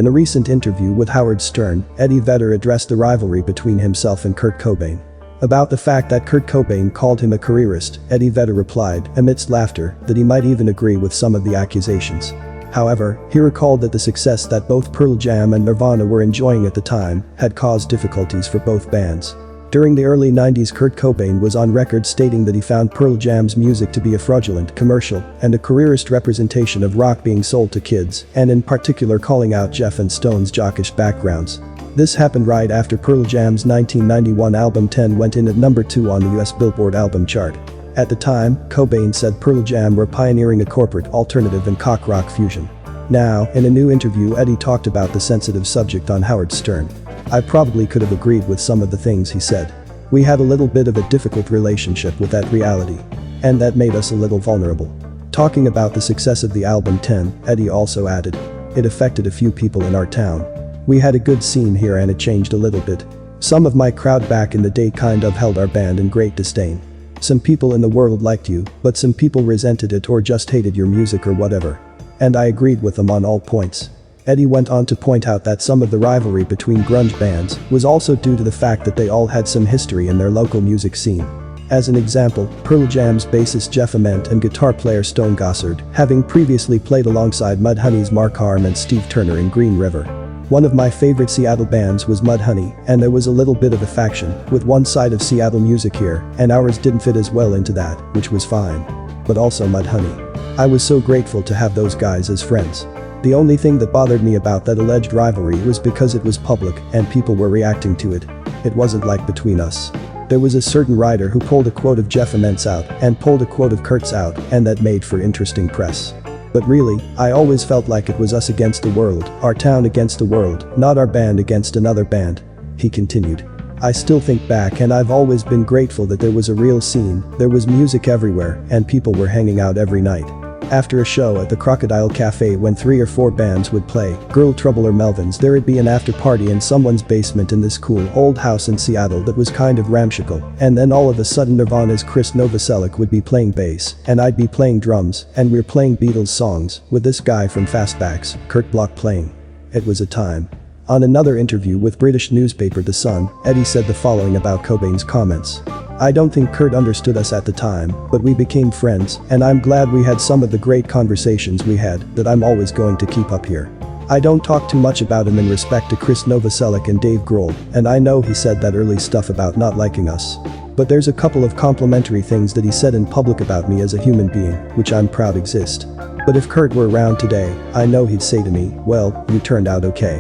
In a recent interview with Howard Stern, Eddie Vedder addressed the rivalry between himself and Kurt Cobain. About the fact that Kurt Cobain called him a careerist, Eddie Vedder replied, amidst laughter, that he might even agree with some of the accusations. However, he recalled that the success that both Pearl Jam and Nirvana were enjoying at the time had caused difficulties for both bands. During the early 90s, Kurt Cobain was on record stating that he found Pearl Jam's music to be a fraudulent, commercial, and a careerist representation of rock being sold to kids, and in particular calling out Jeff and Stone's jockish backgrounds. This happened right after Pearl Jam's 1991 album 10 went in at number 2 on the US Billboard album chart. At the time, Cobain said Pearl Jam were pioneering a corporate, alternative and cock rock fusion. Now, in a new interview, Eddie talked about the sensitive subject on Howard Stern. I probably could have agreed with some of the things he said. We had a little bit of a difficult relationship with that reality. And that made us a little vulnerable. Talking about the success of the album 10, Eddie also added, it affected a few people in our town. We had a good scene here and it changed a little bit. Some of my crowd back in the day kind of held our band in great disdain. Some people in the world liked you, but some people resented it or just hated your music or whatever. And I agreed with them on all points. Eddie went on to point out that some of the rivalry between grunge bands was also due to the fact that they all had some history in their local music scene. As an example, Pearl Jam's bassist Jeff Ament and guitar player Stone Gossard, having previously played alongside Mudhoney's Mark Harm and Steve Turner in Green River. One of my favorite Seattle bands was Mudhoney, and there was a little bit of a faction, with one side of Seattle music here, and ours didn't fit as well into that, which was fine. But also Mudhoney. I was so grateful to have those guys as friends. The only thing that bothered me about that alleged rivalry was because it was public and people were reacting to it. It wasn't like between us. There was a certain writer who pulled a quote of Jeff Ament's out and pulled a quote of Kurt's out, and that made for interesting press. But really, I always felt like it was us against the world, our town against the world, not our band against another band. He continued. I still think back and I've always been grateful that there was a real scene, there was music everywhere, and people were hanging out every night. After a show at the Crocodile Cafe when 3 or 4 bands would play, Girl Trouble or Melvins, there'd be an after party in someone's basement in this cool old house in Seattle that was kind of ramshackle, and then all of a sudden Nirvana's Chris Novoselic would be playing bass, and I'd be playing drums, and we're playing Beatles songs, with this guy from Fastbacks, Kurt Bloch playing. It was a time. On another interview with British newspaper The Sun, Eddie said the following about Cobain's comments. I don't think Kurt understood us at the time, but we became friends, and I'm glad we had some of the great conversations we had that I'm always going to keep up here. I don't talk too much about him in respect to Chris Novoselic and Dave Grohl, and I know he said that early stuff about not liking us. But there's a couple of complimentary things that he said in public about me as a human being, which I'm proud exist. But if Kurt were around today, I know he'd say to me, well, you turned out okay.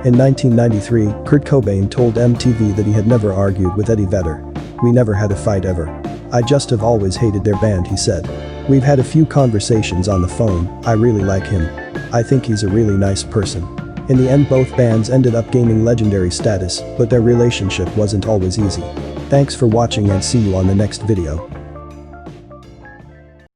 In 1993, Kurt Cobain told MTV that he had never argued with Eddie Vedder. We never had a fight ever. I just have always hated their band, he said. We've had a few conversations on the phone, I really like him. I think he's a really nice person. In the end, both bands ended up gaining legendary status, but their relationship wasn't always easy. Thanks for watching and see you on the next video.